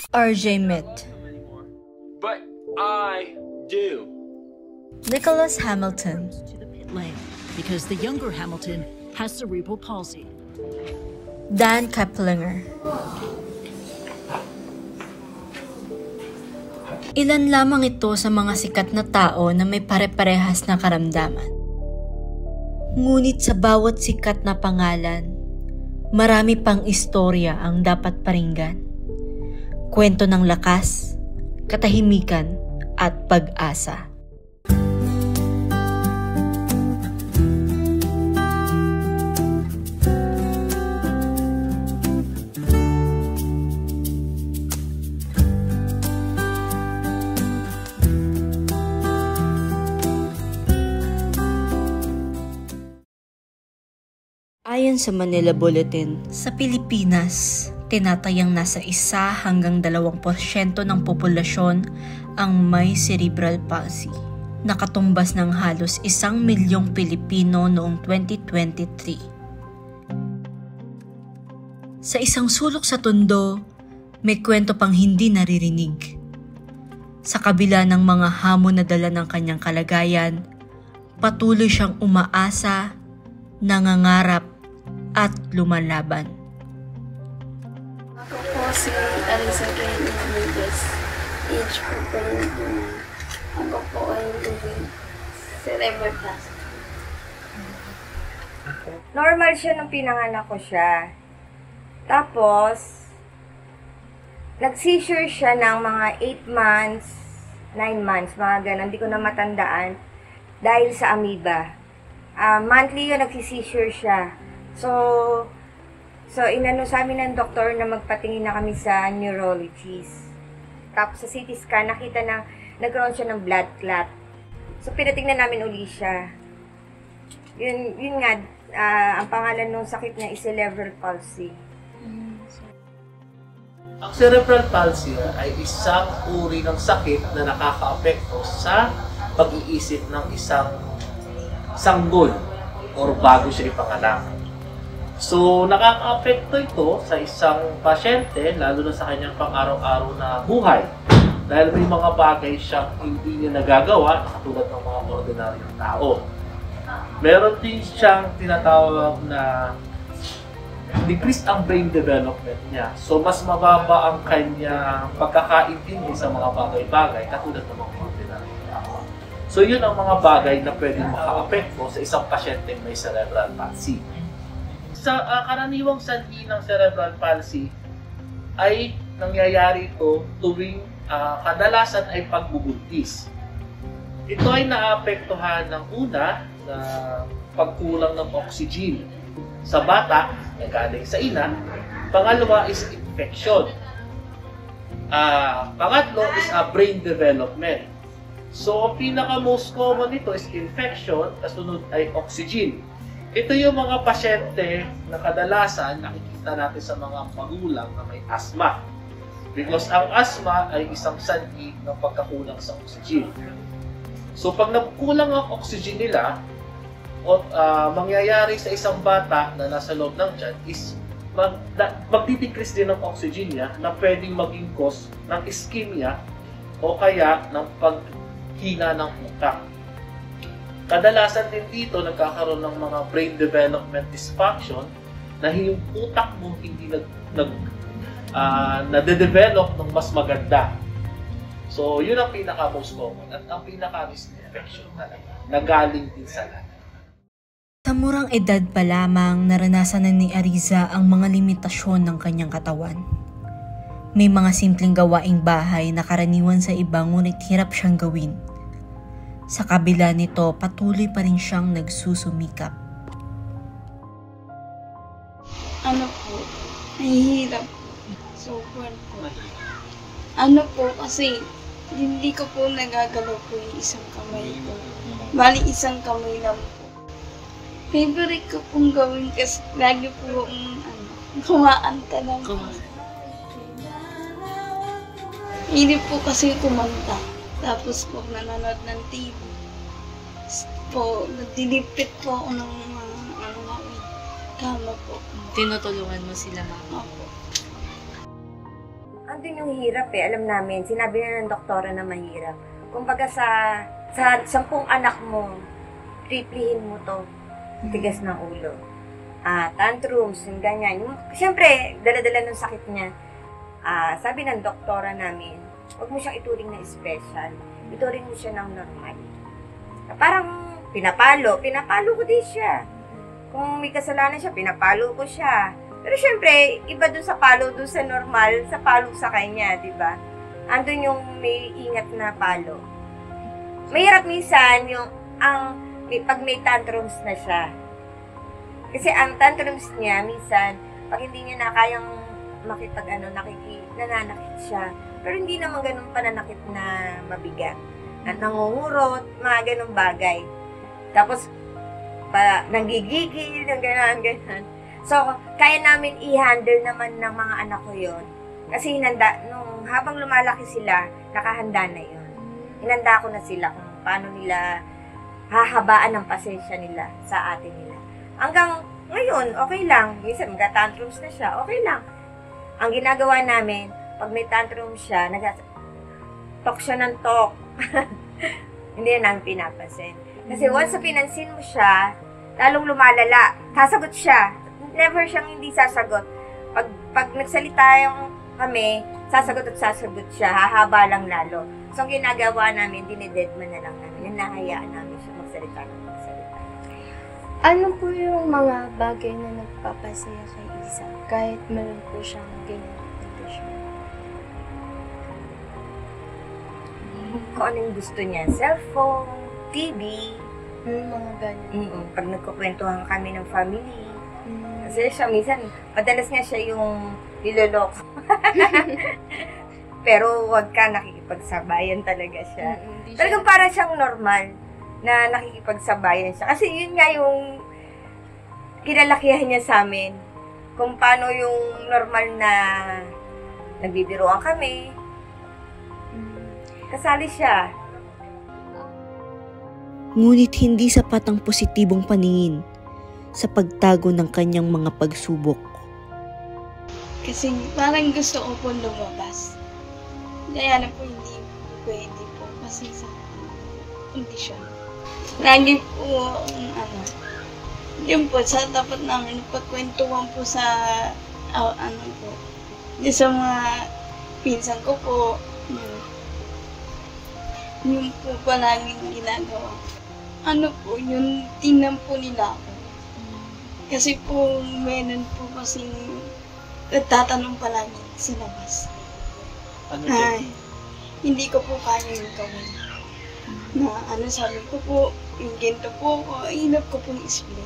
RJ Mit. But I do. Nicholas Hamilton. To the pit lane because the younger Hamilton has cerebral palsy. Dan Keplinger. Ilan lamang ito sa mga sikat na tao na may pare-parehas na karamdaman. Ngunit sa bawat sikat na pangalan, marami pang istorya ang dapat paringgan. Kwento ng lakas, katahimikan, at pag-asa. Ayon sa Manila Bulletin, sa Pilipinas, tinatayang nasa 1 hanggang 2% ng populasyon ang may cerebral palsy. Nakatumbas ng halos 1 milyong Pilipino noong 2023. Sa isang sulok sa Tondo, may kwento pang hindi naririnig. Sa kabila ng mga hamon na dala ng kanyang kalagayan, patuloy siyang umaasa, nangangarap, at lumalaban. Ako po si Alisa Hernandez. Age ko po yung ako po ay cerebral palsy. Normal siya nung pinanganak ko siya. Tapos, nag-seizure siya ng mga 8 months, 9 months, mga ganun. Hindi ko na matandaan dahil sa amoeba. Monthly yun, nag-seizure siya. So inano sa amin ng doktor na magpatingin na kami sa neurologist. Tapos sa CT scan, nakita na nagkaroon siya ng blood clot. So pinatingnan namin uli siya. Yun nga, ang pangalan ng sakit niya is cerebral palsy. Ang cerebral palsy ay isang uri ng sakit na nakakaapekto sa pag-iisip ng isang sanggol or bago siya ipanganak. So, nakaka-apekto ito sa isang pasyente, lalo na sa kanyang pang-araw-araw na buhay. Dahil may mga bagay siyang hindi niya nagagawa, katulad ng mga ordinaryong tao. Meron din siyang tinatawag na decrease ang brain development niya. So, mas mababa ang kanyang pagkakaintindi sa mga bagay-bagay, katulad ng mga ordinaryong tao. So, yun ang mga bagay na pwedeng maka-apekto sa isang pasyente may cerebral palsy. Sa karaniwang sanhi ng cerebral palsy ay nangyayari ito tuwing kadalasan ay pagbubuntis. Ito ay naapektuhan ng una sa pagkulang ng oxygen sa bata na galing sa ina. Pangalawa is infection. Pangatlo is brain development. So, pinaka most common nito is infection, kasunod ay oxygen. Ito yung mga pasyente na kadalasan nakikita natin sa mga magulang na may asthma. Because ang asthma ay isang sanhi ng pagkakulang sa oxygen. So pag nakulang ang oxygen nila, mangyayari sa isang bata na nasa loob ng tiyan is magdidecrease din ng oxygen niya na pwedeng maging cause ng ischemia o kaya ng paghina ng utak. Kadalasan din dito nagkakaroon ng mga brain development dysfunction na yung utak mo hindi nade-develop ng mas maganda. So, yun ang pinaka-most common at ang pinaka-risk infection talaga na galing din sa lahat. Sa murang edad pa lamang, naranasan na ni Ariza ang mga limitasyon ng kanyang katawan. May mga simpleng gawaing bahay na karaniwan sa iba ngunit hirap siyang gawin. Sa kabila nito, patuloy pa rin siyang nagsusumikap. Ano po, nahihirap. Sobrang po. Ano po, kasi hindi ko po nagagalaw po yung isang kamay ko. Bali, isang kamay lang po. Favorite ko pong gawin kasi lagi po kumaanta lang po. Hindi po kasi kumanta. Tapos pag nanonood ng TV, po, nagdilipit po ako ng kama po. Tinutulungan mo sila, mama? Ang andun yung hirap eh. Alam namin, sinabi na ng doktora na mahirap. Kumbaga sa 10 anak mo, triplihin mo to. Tigas ng ulo. Tantrums, yung ganyan. Siyempre, dala-dala ng sakit niya. Sabi ng doktora namin, huwag mo siyang ituring na special. Ituring mo siya ng normal. Parang pinapalo ko din siya. Kung may kasalanan siya, pinapalo ko siya. Pero syempre, iba dun sa palo, dun sa normal, sa palo sa kanya, di ba? Andun yung may ingat na palo. Mahirap minsan yung pag may tantrums na siya. Kasi ang tantrums niya, minsan, pag hindi niya na kayang nananakit siya. Pero hindi naman ganun pananakit na mabigat. At nangungurot, mga ganun bagay. Tapos, nanggigigil, ganyan. So, kaya namin i-handle naman ng mga anak ko yon. Kasi habang lumalaki sila, nakahanda na yon. Hinanda ko na sila kung paano nila hahabaan ng pasensya nila sa atin nila. Hanggang ngayon, okay lang. Minsan, mag-tantrums na siya, okay lang. Ang ginagawa namin, pag may tantrum siya, talk siya ng talk. Hindi na namin pinapansin. Kasi once na pinansin mo siya, lalong lumalala. Sasagot siya. Never siyang hindi sasagot. Pag nagsalita kami, sasagot siya. Hahaba lang lalo. So, ang ginagawa namin, dinidedman na lang namin. Hinahayaan namin siya magsalita. Ano po yung mga bagay na nagpapasaya kay Isa kahit meron po siyang ganyan condition? Kung ano yung gusto niya. Cellphone, TV. Yung mga ganyan. Pag nagkukwentuhan kami ng family. Kasi siya, minsan, madalas nga siya yung niloloko. Pero wag ka, nakikipagsabayan talaga siya. Talagang para siyang normal na nakikipagsabayan siya. Kasi yun nga yung kinalakihan niya sa amin. Kung paano yung normal na nagbibiroan kami. Kasali siya. Ngunit hindi sapat ang positibong paningin sa pagtago ng kanyang mga pagsubok. Kasi parang gusto ko po lumabas. Kaya na po hindi pwede po kasi sa kondisyon. Lagi po, yun po, sa dapat namin pagkwentuhan po sa, yung sa mga pinsan ko po, yun po palaging ginagawa. Yun, tingnan po nila ako. Kasi po, meron po kasing nagtatanong palagi sa labas. Hindi ko po kaya yung gawin. Sabi ko po, yung ginto po, hinap ko pong explain.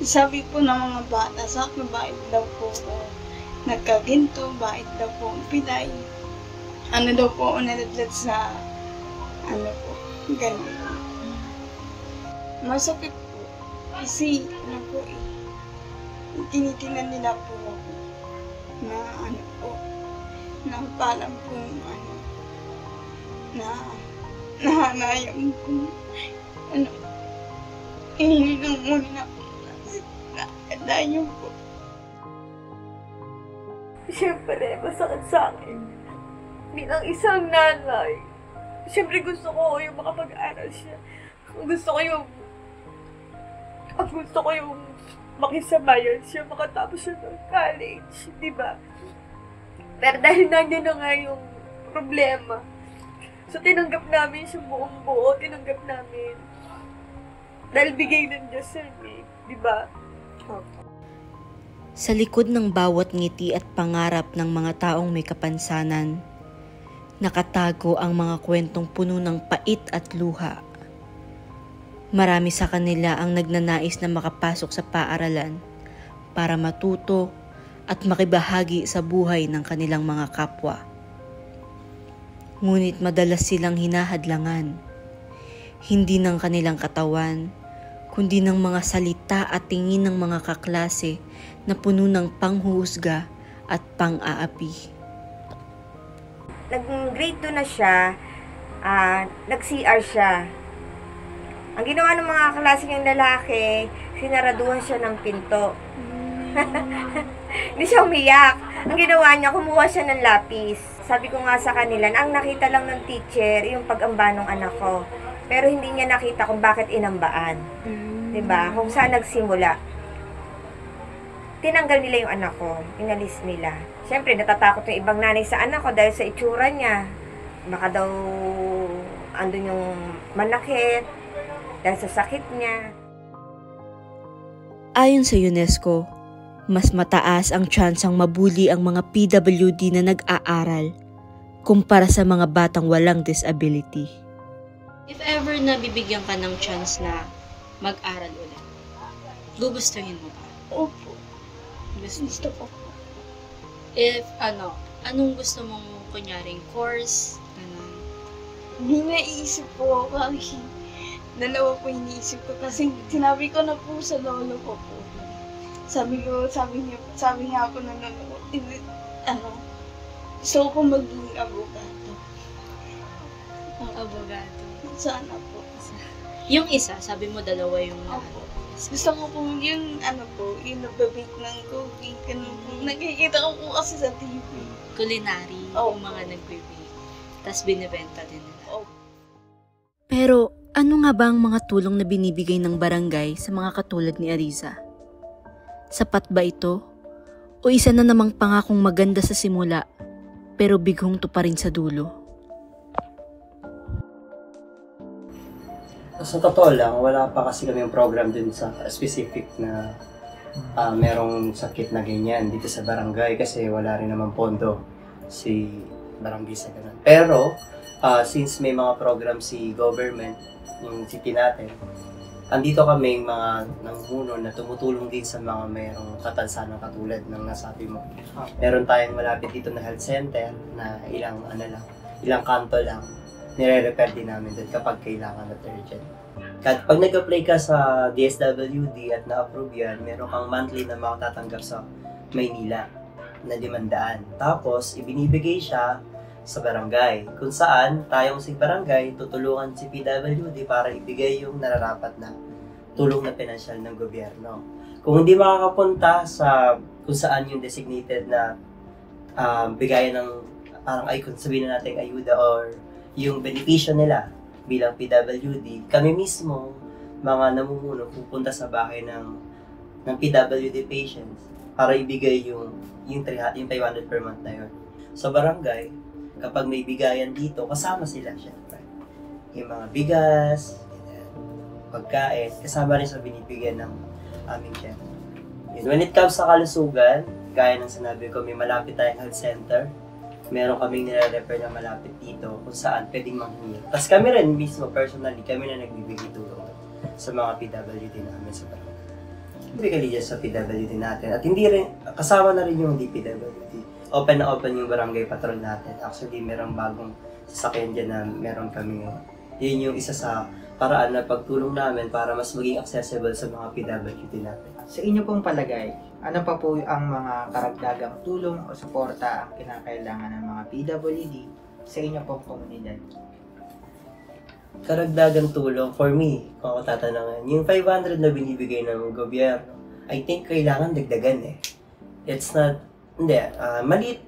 Sabi po ng mga bata sa akin, bakit daw po nagkaginto, bakit daw po pilay. Daw po naladlad sa, ganun. Masakit po. Kasi, tinitingnan nila po ako na na parang kung nahanayang kung hinilang muna na yun po. Siyempre, masakit sa akin. Bilang isang nanay, siyempre gusto ko yung makapag-aral siya. Gusto ko yung makisabayan siya, makatapos siya ng college, di ba? Pero dahil nandiyan na nga yung problema, so tinanggap namin siya buong buo, tinanggap namin. Dahil bigay ng Diyos sa amin, di ba? Sa likod ng bawat ngiti at pangarap ng mga taong may kapansanan, nakatago ang mga kwentong puno ng pait at luha. Marami sa kanila ang nagnanais na makapasok sa paaralan para matuto at makibahagi sa buhay ng kanilang mga kapwa. Ngunit madalas silang hinahadlangan, hindi ng kanilang katawan, kundi ng mga salita at tingin ng mga kaklase na puno ng panghuhusga at pang-aapi. Nag-grade 2 na siya, nag-CR siya. Ang ginawa ng mga klase niyang lalaki, sinaraduhan siya ng pinto. Hindi siya umiyak. Ang ginawa niya, kumuha siya ng lapis. sabi ko nga sa kanila, ang nakita lang ng teacher, yung pag-amba ng anak ko. Pero hindi niya nakita kung bakit inambaan. Diba? Kung saan nagsimula. Tinanggal nila yung anak ko. Inalis nila. Siyempre, natatakot yung ibang nanay sa anak ko dahil sa itsura niya. Baka daw andun yung manakit dahil sa sakit niya. Ayon sa UNESCO, mas mataas ang tsansang mabuli ang mga PWD na nag-aaral kumpara sa mga batang walang disability. If ever na bibigyan ka ng chance na mag-aral ulit, gugustuhin mo ba? Opo. Gusto ko. If anong gusto mong kunyaring course? Hindi naisip ko kasi dalawa po iniisip ko kasi sinabi ko na po sa lolo ko po. Sabi niya ako ng lolo ko, gusto ko maging abogado. Ang abogado. Sana po. Yung isa, sabi mo dalawa yung Opo. Gusto ko po yung yung nababake ng cooking, ganun po. Nakikita ko po kasi sa TV. culinary, yung mga nagbe-bake. Tapos binibenta din nila. Pero ano nga ba ang mga tulong na binibigay ng barangay sa mga katulad ni Ariza? Sapat ba ito? O isa na namang pangakong maganda sa simula, pero bigong tuparin sa dulo? Sa totoo lang, wala pa kasi kami yung program dun sa specific na merong sakit na ganyan dito sa barangay kasi wala rin naman pondo si barangay sa ganun. Pero, since may mga program si government, yung city natin, andito kami mga nangmuno na tumutulong din sa mga mayroong katansanan katulad ng nasabi mo. Meron tayong malapit dito na health center na ilang kanto lang. Nire-repair din namin doon kapag kailangan na urgent. Pag nag-apply ka sa DSWD at na-approve yan, meron kang monthly na makatatanggap sa Maynila na 500. Tapos, ibinibigay siya sa barangay, kung saan tayong si barangay tutulungan si PWD para ibigay yung nararapat na tulong na pinansyal ng gobyerno. Kung hindi makakapunta sa kung saan yung designated na bigayan ng parang icon, sabihin na natin ayuda or yung benepisyo nila bilang PWD, kami mismo, mga namumuno, pupunta sa bahay ng PWD patients para ibigay yung 500 per month na yun. Sa barangay, kapag may bigayan dito, kasama sila syempre. Yung mga bigas, pagkain, kasama rin sa binibigyan ng aming chef. When it comes sa kalusugan, gaya ng sinabi ko, may malapit tayong health center. Meron kaming nire-refer na malapit dito kung saan pwedeng manghingi. Tapos kami rin mismo, personally, kami na nagbibigay tulong sa mga PWD namin sa barangay. Typically dyan sa PWD natin. At hindi rin, kasama na rin yung DPWD. Open na open yung barangay patrol natin. Actually, merong bagong sasakyan dyan na meron kami. Yun yung isa sa paraan na pagtulong namin para mas maging accessible sa mga PWD natin. Sa inyo pong palagay, ano pa po ang mga karagdagang tulong o suporta ang kinakailangan ng mga PWD sa inyo pong komunidad? Karagdagang tulong, for me, kung ako tatanungin, yung 500 na binibigay ng gobyerno, I think kailangan dagdagan eh. It's not, hindi,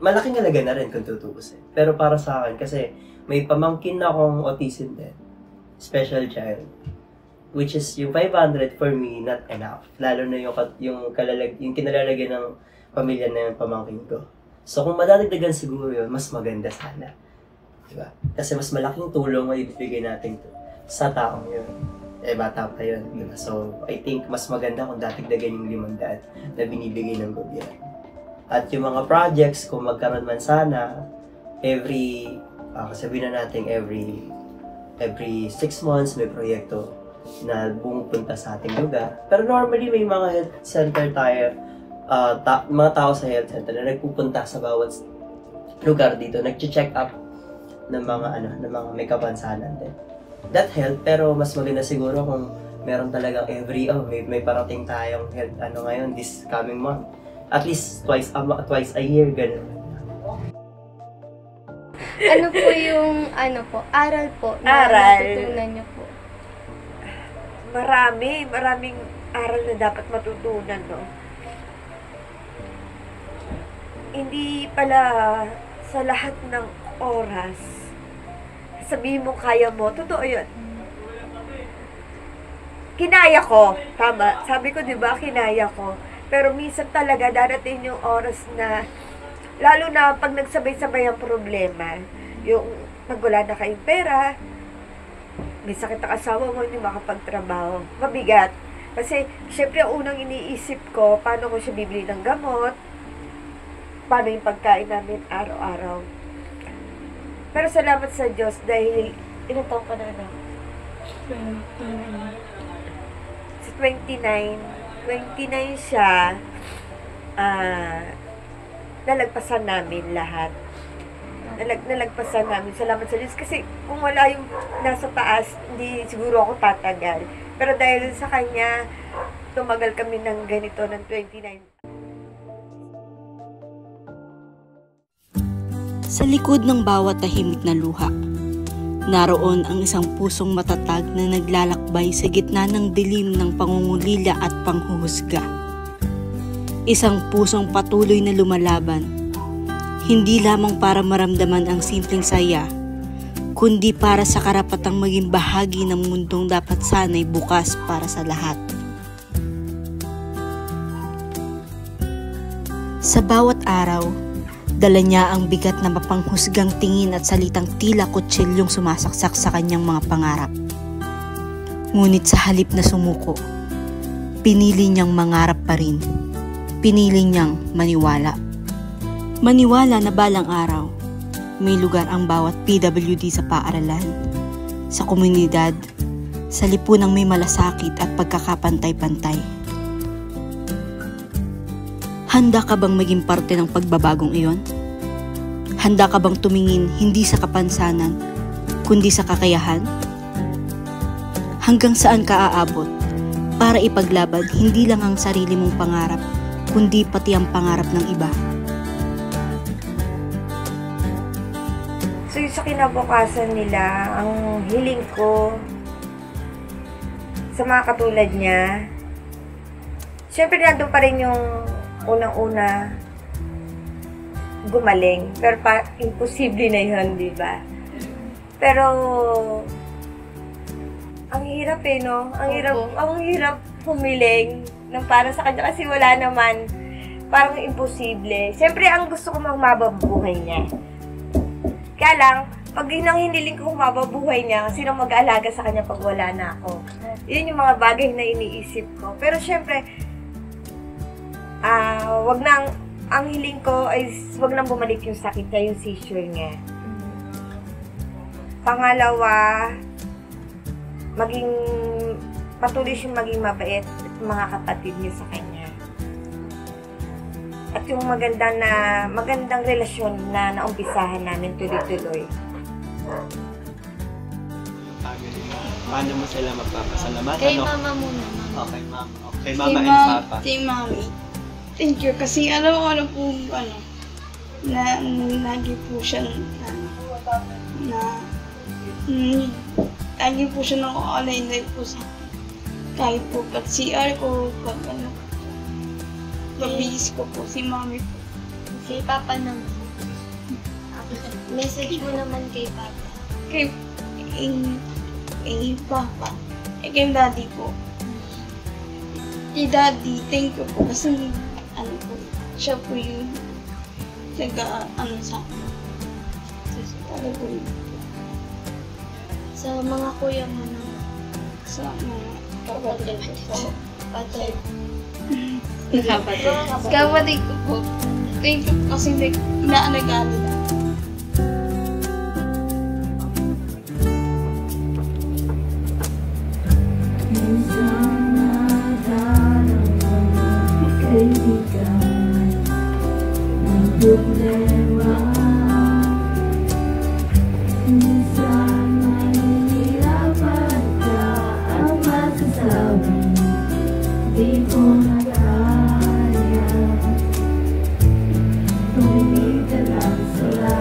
malaking halaga na rin kung tutuusin. Pero para sa akin, kasi may pamangkin na akong autism din, special child, which is yung 500 for me, not enough. Lalo na yung kinalalagyan ng pamilya na yung pamangkin ko. So kung madadagdagan siguro yun, mas maganda sana. Diba? Kasi mas malaking tulong may ibibigay natin sa taong yun. Bata pa yun. Diba? So I think mas maganda kung dadagdagan yung 500 na binibigay ng gobyerno. At yung mga projects, kung magkaroon man sana, sabihin na natin every 6 months may proyekto na bumupunta sa ating lugar. Pero normally may mga health center tayo, mga tao sa health center na nagpupunta sa bawat lugar dito, nag-check up ng mga may kapansanan din. That help, pero mas maganda siguro kung meron talagang may parating tayong health ngayon this coming month. At least twice a year, ganun. Ano po yung, aral po na natutunan niyo po? Maraming aral na dapat matutunan, no? Hindi pala sa lahat ng oras, sabihin mo kaya mo, totoo yun. Kinaya ko, tama. Sabi ko, di ba, kinaya ko. Pero minsan talaga darating yung oras na, lalo na pag nagsabay-sabay ang problema, yung pag wala na kayong pera, may sakit ang asawa mo, hindi makapagtrabaho. Mabigat. Kasi, syempre, ang unang iniisip ko, paano ko siya bibili ng gamot, paano yung pagkain namin araw-araw. Pero salamat sa Diyos dahil, ilang taon ka na anak? 29 siya, nalagpasan namin lahat. Nalagpasan namin. Salamat sa Diyos. Kasi kung wala yung nasa taas, hindi siguro ako tatagal. Pero dahil sa Kanya, tumagal kami ng ganito ng 29. Sa likod ng bawat tahimik na luha, naroon ang isang pusong matatag na naglalakbay sa gitna ng dilim ng pangungulila at panghuhusga. Isang pusong patuloy na lumalaban, hindi lamang para maramdaman ang simpleng saya, kundi para sa karapatang maging bahagi ng mundong dapat sana'y bukas para sa lahat. Sa bawat araw, dala niya ang bigat na mapanghusgang tingin at salitang tila kutsilyong sumasaksak sa kanyang mga pangarap. Ngunit sa halip na sumuko, pinili niyang mangarap pa rin. Pinili niyang maniwala. Maniwala na balang araw, may lugar ang bawat PWD sa paaralan, sa komunidad, sa lipunang may malasakit at pagkakapantay-pantay. Handa ka bang maging parte ng pagbabagong iyon? Handa ka bang tumingin hindi sa kapansanan, kundi sa kakayahan? Hanggang saan ka aabot para ipaglaban hindi lang ang sarili mong pangarap, kundi pati ang pangarap ng iba? So, sa kinabukasan nila, ang hiling ko sa mga katulad niya, syempre nandun pa rin yung unang-una gumaling. Pero imposible na yun, di ba? Pero, ang hirap no? Ang hirap humiling ng para sa kanya kasi wala naman, parang imposible. Siyempre, ang gusto ko mababuhay niya. Kaya lang, pag nang hiniling ko mababuhay niya, sino mag-aalaga sa kanya pag wala na ako? Yun yung mga bagay na iniisip ko. Pero syempre, wag nang, ang hiling ko ay wag nang bumalik yung sakit niya, yung seizure niya. Pangalawa, patuloy siyang maging mabait at mga kapatid niya sa kanya. At yung magandang relasyon na naumpisahan namin tuloy-tuloy. Paano mo sila magpapasalamatan? Kay mama muna, mama. Okay, mama. Okay, mama and papa. Kay mami. Thank you. Kasi alam ko lagi po siya lagi po siya naka-online live po sa kahit po pag CR ko, pag mabilis ko po si mami po. Kay papa naman. Message mo naman kay papa. Kay papa. Kay daddy po. Kay daddy, thank you po. Kasi siya po yung sa akin. Talaga po. Sa mga kuya mo naman. Sa mga kapatid ko po. Patay. Kapatid ko po. Thank you po kasi inaalagaan nila. Tumingin ka lang sa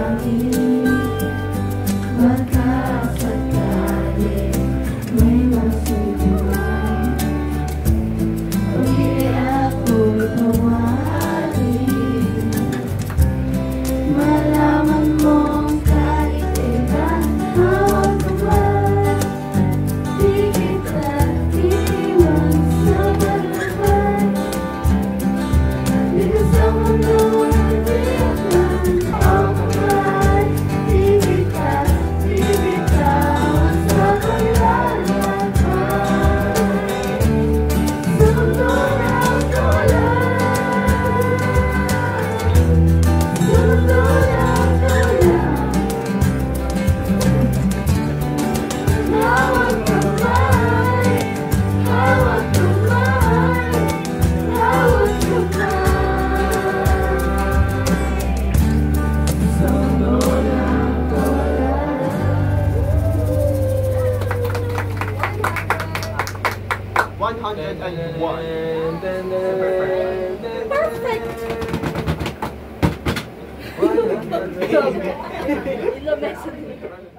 Ilang beses.